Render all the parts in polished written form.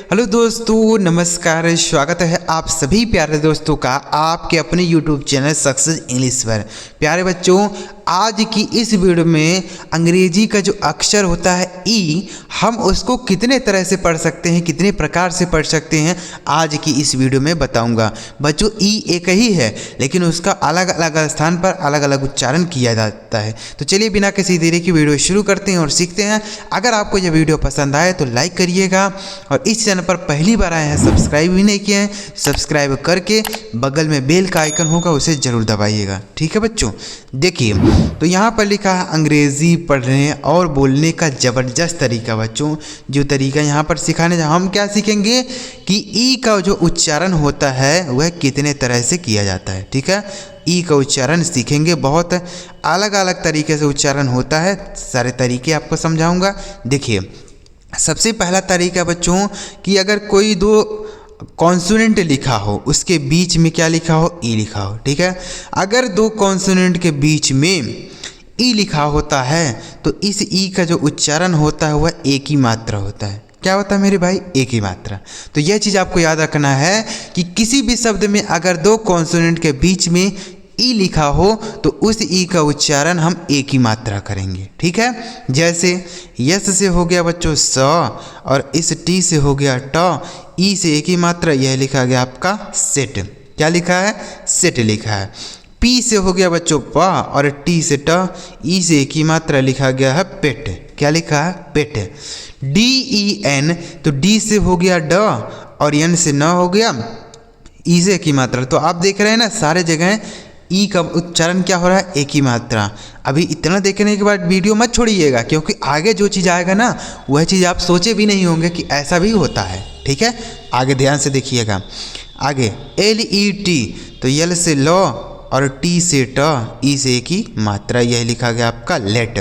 Hello दोस्तों, नमस्कार। स्वागत है आप सभी प्यारे दोस्तों का आपके अपने यूट्यूब चैनल सक्सेस इंग्लिश पर। प्यारे बच्चों, आज की इस वीडियो में अंग्रेजी का जो अक्षर होता है ई, हम उसको कितने तरह से पढ़ सकते हैं, कितने प्रकार से पढ़ सकते हैं, आज की इस वीडियो में बताऊंगा। बच्चों, ई एक ही है लेकिन उसका अलग अलग स्थान पर अलग अलग उच्चारण किया जाता है। तो चलिए बिना किसी देरी की वीडियो शुरू करते हैं और सीखते हैं। अगर आपको यह वीडियो पसंद आए तो लाइक करिएगा और इस चैनल पर पहली बार आए हैं, सब्सक्राइब भी नहीं किए हैं, सब्सक्राइब करके बगल में बेल का आइकन होगा उसे जरूर दबाइएगा। ठीक है बच्चों, देखिए तो यहाँ पर लिखा है अंग्रेजी पढ़ने और बोलने का ज़बरदस्त तरीका। बच्चों, जो तरीका यहाँ पर सिखाने हम क्या सीखेंगे कि ई का जो उच्चारण होता है वह कितने तरह से किया जाता है। ठीक है, ई का उच्चारण सीखेंगे, बहुत अलग अलग तरीके से उच्चारण होता है, सारे तरीके आपको समझाऊंगा। देखिए, सबसे पहला तरीका बच्चों कि अगर कोई दो कॉन्सोनेंट लिखा हो, उसके बीच में क्या लिखा हो, ई लिखा हो। ठीक है, अगर दो कॉन्सोनेंट के बीच में ई लिखा होता है तो इस ई का जो उच्चारण होता है वह एक ही मात्रा होता है। क्या होता है मेरे भाई? एक ही मात्रा। तो यह चीज़ आपको याद रखना है कि किसी भी शब्द में अगर दो कॉन्सोनेंट के बीच में ई लिखा हो तो उस ई का उच्चारण हम एक ही मात्रा करेंगे। ठीक है, जैसे यस से हो गया बच्चों स, और इस टी से हो गया ट, ई से एक ही मात्रा, यह लिखा गया आपका सेट। क्या लिखा है? सेट लिखा है। पी से हो गया बच्चों प, और टी से ट, ई से एक ही मात्रा, लिखा गया है पेट। क्या लिखा है? पेट। डी ई एन, तो डी से हो गया ड, और एन से न हो गया, ई से एक ही मात्रा। तो आप देख रहे हैं ना, सारे जगह ई का उच्चारण क्या हो रहा है? एक ही मात्रा। अभी इतना देखने के बाद वीडियो मत छोड़िएगा, क्योंकि आगे जो चीज़ आएगा ना वह चीज़ आप सोचे भी नहीं होंगे कि ऐसा भी होता है। ठीक है, आगे ध्यान से देखिएगा। आगे एल ई टी, तो यल से लो और टी से ट, ई से एक ही मात्रा, यह लिखा गया आपका लेट।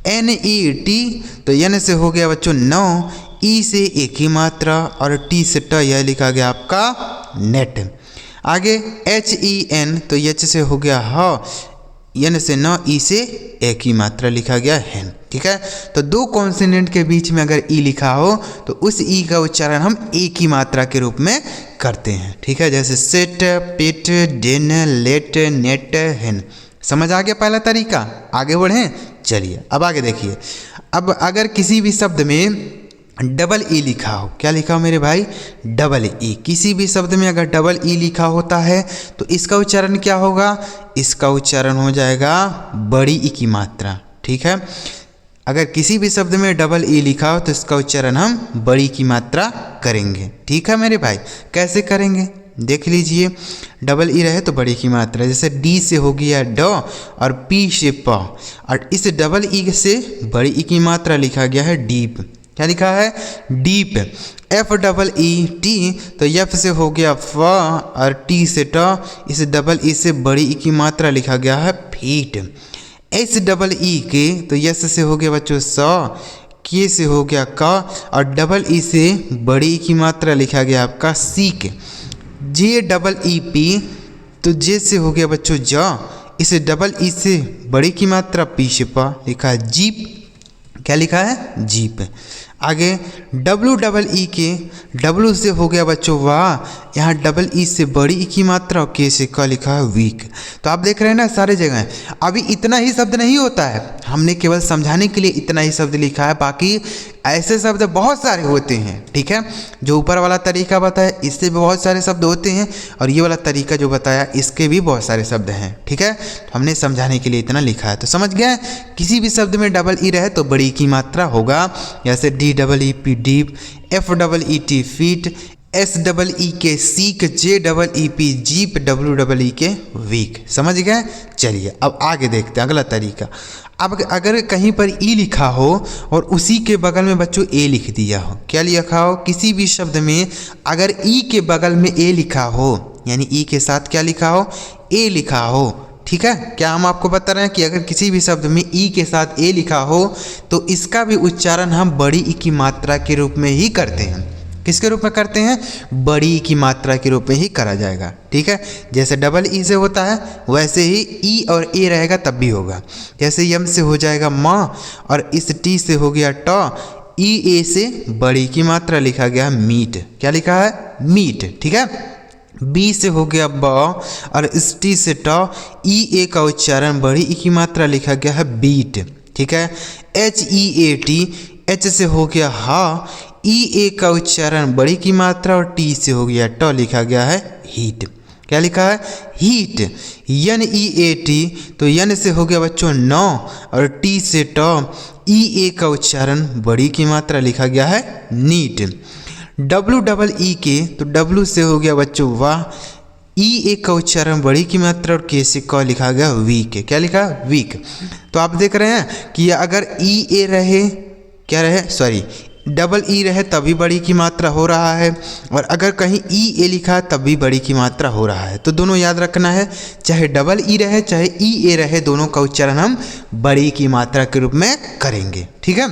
एन ई टी, तो एन से हो गया बच्चों नौ, ई से एक ही मात्रा, और टी से ट, यह लिखा गया आपका नेट। आगे एच ई एन, तो एच से हो गया ह, एन से न, ई से एक ही मात्रा, लिखा गया हैन। ठीक है, तो दो कॉन्सोनेंट के बीच में अगर ई लिखा हो तो उस ई का उच्चारण हम एक ही मात्रा के रूप में करते हैं। ठीक है, जैसे set, pet, den, let, net, हैन। समझ आ गया पहला तरीका? आगे बढ़ें, चलिए अब आगे देखिए। अब अगर किसी भी शब्द में डबल ई लिखा हो, क्या लिखा हो मेरे भाई? Double E. किसी भी शब्द में अगर डबल ई लिखा होता है तो इसका उच्चारण क्या होगा? इसका उच्चारण हो जाएगा बड़ी ई की मात्रा। ठीक है, अगर किसी भी शब्द में डबल ई लिखा हो तो इसका उच्चारण हम बड़ी की मात्रा करेंगे। ठीक है मेरे भाई, कैसे करेंगे देख लीजिए। डबल ई रहे तो बड़ी की मात्रा, जैसे डी से हो गया ड, और पी से प, और इस डबल ई से बड़ी ई की मात्रा लिखा गया है डीप। क्या लिखा है? Deep. F double E T, तो एफ से हो गया फ, और टी से ट, इस डबल ई से बड़ी ई की मात्रा लिखा गया है फीट। एस डबल ई के, तो यस से हो गया बच्चों स, के से हो गया क, और डबल ई से बड़ी ई की मात्रा लिखा गया आपका seek. J double E P, तो जे से हो गया बच्चों ज, इस डबल ई से बड़ी की मात्रा पी से प, लिखा है जीप। क्या लिखा है? जीप। आगे डब्लू डबल ई के, डब्लू से हो गया बच्चों वाह, यहाँ डबल ई से बड़ी ई की मात्रा, और के से क, लिखा है वीक। तो आप देख रहे हैं ना सारे जगह अभी इतना ही शब्द नहीं होता है, हमने केवल समझाने के लिए इतना ही शब्द लिखा है, बाकी ऐसे शब्द बहुत सारे होते हैं। ठीक है, जो ऊपर वाला तरीका बताया इससे भी बहुत सारे शब्द होते हैं, और ये वाला तरीका जो बताया इसके भी बहुत सारे शब्द हैं। ठीक है, तो हमने समझाने के लिए इतना लिखा है। तो समझ गए, किसी भी शब्द में डबल ई रहे तो बड़ी की मात्रा होगा, जैसे D double E P deep, F double E T feet, S double E K seek, J double E P jeep, W double E K week. समझ गए? चलिए अब आगे देखते हैं अगला तरीका। अब अगर कहीं पर ई लिखा हो और उसी के बगल में बच्चों ए लिख दिया हो, क्या लिखा हो? किसी भी शब्द में अगर ई के बगल में ए लिखा हो, यानी ई के साथ क्या लिखा हो? ए लिखा हो। ठीक है, क्या हम आपको बता रहे हैं कि अगर किसी भी शब्द में ई के साथ ए लिखा हो तो इसका भी उच्चारण हम बड़ी ई की मात्रा के रूप में ही करते हैं। किसके रूप में करते हैं? बड़ी ई की मात्रा के रूप में ही करा जाएगा। ठीक है, जैसे डबल ई से होता है वैसे ही ई और ए रहेगा तब भी होगा। जैसे यम से हो जाएगा माँ, और इस टी से हो गया ट, ई ए से बड़ी की मात्रा लिखा गया है मीट। क्या लिखा है? मीट। ठीक है। बी से हो गया ब और इस टी से ट, ई ए का उच्चारण बड़ी ई की मात्रा लिखा गया है बीट। ठीक है। H E A T, H से हो गया हा, ई ए का उच्चारण बड़ी की मात्रा और टी से हो गया ट लिखा गया है हीट। क्या लिखा है? Heat. N E A T, तो यन से हो गया बच्चों नौ और टी से ट, ई ए का उच्चारण बड़ी की मात्रा लिखा गया है नीट। डब्लू डबल ई के, तो डब्लू से हो गया बच्चों वाह, ई ए का उच्चारण बड़ी की मात्रा और के से क लिखा गया वीक। क्या लिखा? वीक। तो आप देख रहे हैं कि अगर ई ए रहे, क्या रहे, सॉरी डबल ई रहे तभी बड़ी की मात्रा हो रहा है, और अगर कहीं ई ए लिखा है तब भी बड़ी की मात्रा हो रहा है। तो दोनों याद रखना है, चाहे डबल ई रहे चाहे ई ए रहे, दोनों का उच्चारण हम बड़ी की मात्रा के रूप में करेंगे। ठीक है,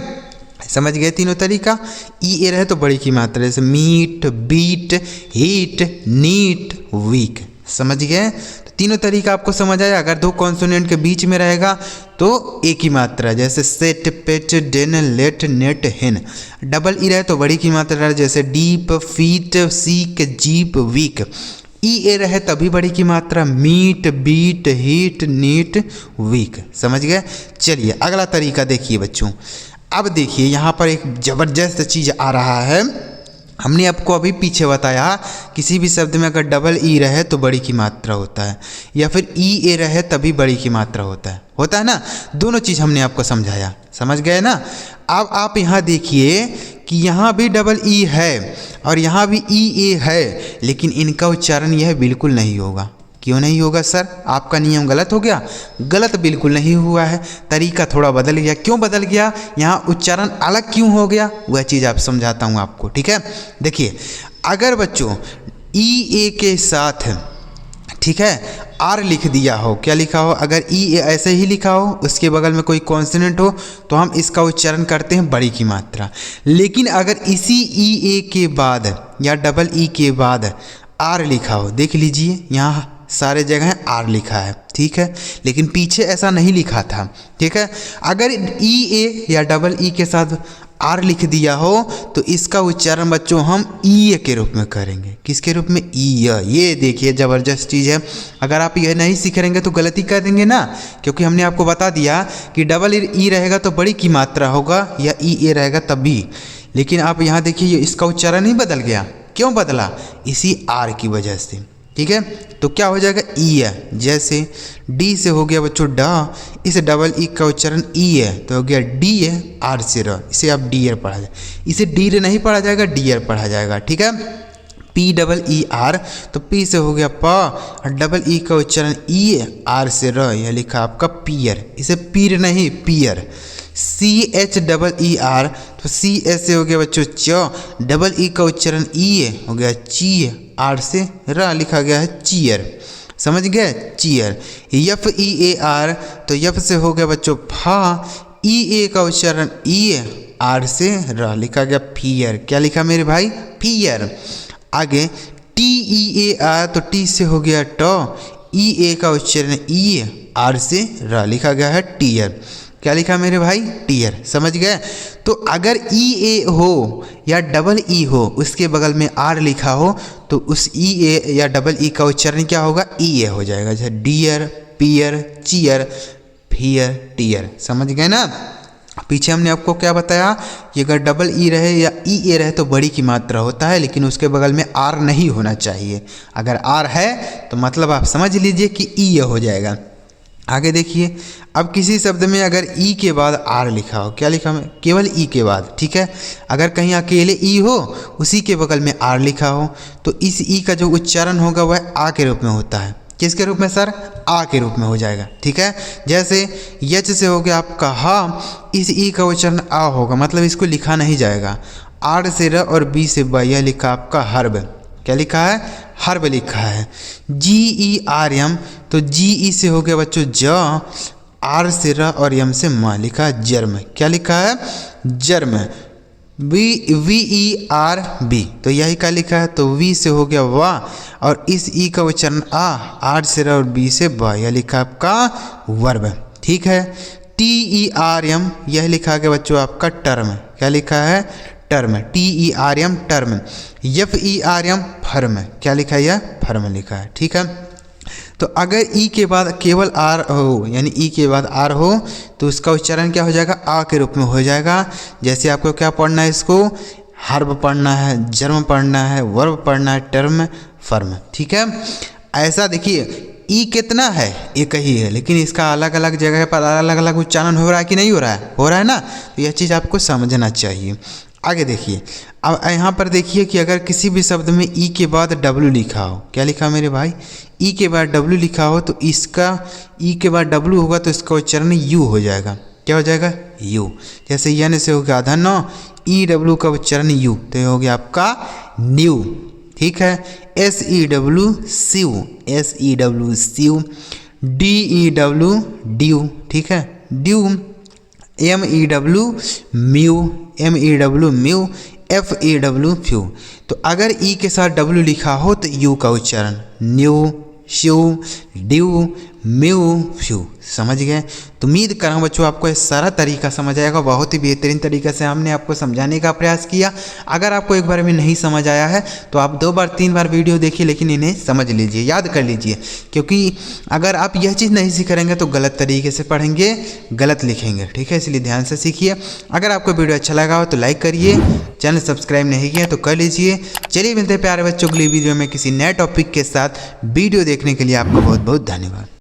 समझ गए तीनों तरीका। ई ए रहे तो बड़ी की मात्रा, जैसे meat, beat, heat, neat, week. समझ गए? तो तीनों तरीका आपको समझ आया। अगर दो कॉन्सोनेंट के बीच में रहेगा तो एक ही मात्रा, जैसे set, pet, den, let, net, hen. Double E रहे तो बड़ी की मात्रा, जैसे deep, feet, seek, jeep, week. E A रहे तभी बड़ी की मात्रा, meet, beat, heat, neat, week. समझ गए? चलिए अगला तरीका देखिए बच्चों। अब देखिए यहाँ पर एक ज़बरदस्त चीज़ आ रहा है। हमने आपको अभी पीछे बताया किसी भी शब्द में अगर डबल ई रहे तो बड़ी की मात्रा होता है, या फिर ई ए रहे तभी बड़ी की मात्रा होता है ना। दोनों चीज़ हमने आपको समझाया, समझ गए ना। अब आप यहाँ देखिए कि यहाँ भी डबल ई है और यहाँ भी ई ए है, लेकिन इनका उच्चारण यह बिल्कुल नहीं होगा। क्यों नहीं होगा सर? आपका नियम गलत हो गया? गलत बिल्कुल नहीं हुआ है, तरीका थोड़ा बदल गया। क्यों बदल गया? यहाँ उच्चारण अलग क्यों हो गया, वह चीज़ आप समझाता हूँ आपको। ठीक है, देखिए अगर बच्चों ई ए के साथ, ठीक है, आर लिख दिया हो, क्या लिखा हो, अगर ई ए ऐसे ही लिखा हो, उसके बगल में कोई कॉन्सोनेंट हो, तो हम इसका उच्चारण करते हैं बड़ी की मात्रा। लेकिन अगर इसी ई ए के बाद या डबल ई के बाद आर लिखा हो, देख लीजिए यहाँ सारे जगह आर लिखा है, ठीक है, लेकिन पीछे ऐसा नहीं लिखा था। ठीक है, अगर ई ए या डबल ई के साथ आर लिख दिया हो तो इसका उच्चारण बच्चों हम ई के रूप में करेंगे। किसके रूप में? ई। ये देखिए ज़बरदस्त चीज़ है। अगर आप यह नहीं सीख रहेंगे तो गलती कर देंगे ना, क्योंकि हमने आपको बता दिया कि डबल ई रहेगा तो बड़ी की मात्रा होगा, या ई ए रहेगा तब भी। लेकिन आप यहाँ देखिए इसका उच्चारण नहीं बदल गया। क्यों बदला? इसी आर की वजह से। ठीक है, तो क्या हो जाएगा? ई है। जैसे डी से हो गया बच्चों डा, इस डबल ई का उच्चारण ई है तो हो गया डी है, आर से र, इसे आप डी एर पढ़ा जाए, इसे डी रे नहीं पढ़ा जाएगा, डी एर पढ़ा जाएगा। ठीक है, पी डबल ई आर, तो पी से हो गया प और डबल ई का उच्चारण ई है, आर से र, यह लिखा आपका पियर, इसे पीर नहीं pier. C H double E R, तो सी एच से हो गया बच्चों च, डबल ई का उच्चारण ई है, हो गया ची, आर से र लिखा गया है चीयर। समझ गए? Cheer. F E A R, तो यफ से हो गया बच्चों फा, ई ए का उच्चारण ई है, आर से र लिखा गया फियर। क्या लिखा मेरे भाई? फियर। आगे टी ई ए आर, तो टी से हो गया ट, ई ए का उच्चारण ई है, आर से र लिखा गया है टीयर। क्या लिखा मेरे भाई? टीयर। समझ गए? तो अगर ई ए हो या डबल ई हो, उसके बगल में आर लिखा हो, तो उस ई ए या डबल ई का उच्चारण क्या होगा? ई ए हो जाएगा। जैसे डियर, पियर, चीयर, फियर, टीयर। समझ गए ना? पीछे हमने आपको क्या बताया कि अगर डबल ई रहे या ई ए रहे तो बड़ी की मात्रा होता है, लेकिन उसके बगल में आर नहीं होना चाहिए। अगर आर है तो मतलब आप समझ लीजिए कि ई ए हो जाएगा। आगे देखिए, अब किसी शब्द में अगर ई के बाद आर लिखा हो, क्या लिखा है? केवल ई के बाद। ठीक है, अगर कहीं अकेले ई हो, उसी के बगल में आर लिखा हो, तो इस ई का जो उच्चारण होगा वह आ के रूप में होता है। किसके रूप में सर? आ के रूप में हो जाएगा। ठीक है, जैसे यच से हो गया आपका हा, इस ई का उच्चारण आ होगा, मतलब इसको लिखा नहीं जाएगा। आर से र और बी से ब, यह लिखा आपका हर्ब। क्या लिखा है? हर्ब लिखा है। जी ई आर एम, तो जी ई से हो गया बच्चों ज, आर से र और यम से म, लिखा है जर्म। क्या लिखा है? Germ. V E R B, तो यही का लिखा है, तो वी से हो गया वा और इस ई का उच्चारण आ, आर से र और बी से ब, यह लिखा आपका वर्ब। ठीक है, टी ई आर एम, यह लिखा गया बच्चों आपका टर्म। क्या लिखा है, term, TERM term, FERM firm, क्या लिखा है, यह फर्म लिखा है, ठीक है। तो अगर ई के बाद केवल आर हो, यानी ई के बाद आर हो तो उसका उच्चारण क्या हो जाएगा, आ के रूप में हो जाएगा। जैसे आपको क्या पढ़ना है, इसको हर्ब पढ़ना है, जर्म पढ़ना है, वर्ब पढ़ना है, टर्म, फर्म, ठीक है। ऐसा देखिए ई कितना है, एक ही है, लेकिन इसका अलग अलग जगह पर अलग अलग उच्चारण हो रहा है कि नहीं हो रहा है, हो रहा है ना। तो यह चीज़ आपको समझना चाहिए। आगे देखिए, अब यहाँ पर देखिए कि अगर किसी भी शब्द में ई के बाद डब्ल्यू लिखा हो, क्या लिखा मेरे भाई, ई के बाद डब्ल्यू लिखा हो तो इसका ई के बाद डब्ल्यू होगा तो इसका उच्चारण यू हो जाएगा, क्या हो जाएगा, यू। जैसे यन से हो गया धनो, EW का उच्चारण यू, तो ये हो गया आपका न्यू, ठीक है। SEW स्यू, SEW स्यू, DEW ड्यू, ठीक है, due, MEW mu, MEW mu, FEW few. तो अगर ई के साथ डब्ल्यू लिखा हो तो यू का उच्चारण न्यू, श्यू, ड्यू, म्यू, फ्यू, समझ गए। तो उम्मीद कर रहा हूँ बच्चों आपको ये सारा तरीका समझ आएगा। बहुत ही बेहतरीन तरीके से हमने आपको समझाने का प्रयास किया। अगर आपको एक बार में नहीं समझ आया है तो आप 2 बार 3 बार वीडियो देखिए, लेकिन इन्हें समझ लीजिए, याद कर लीजिए, क्योंकि अगर आप यह चीज़ नहीं सीखेंगे तो गलत तरीके से पढ़ेंगे, गलत लिखेंगे, ठीक है। इसलिए ध्यान से सीखिए। अगर आपको वीडियो अच्छा लगा हो तो लाइक करिए, चैनल सब्सक्राइब नहीं किया तो कर लीजिए। चलिए मिलते हैं प्यारे बच्चों, अगली वीडियो में किसी नए टॉपिक के साथ। वीडियो देखने के लिए आपका बहुत बहुत धन्यवाद।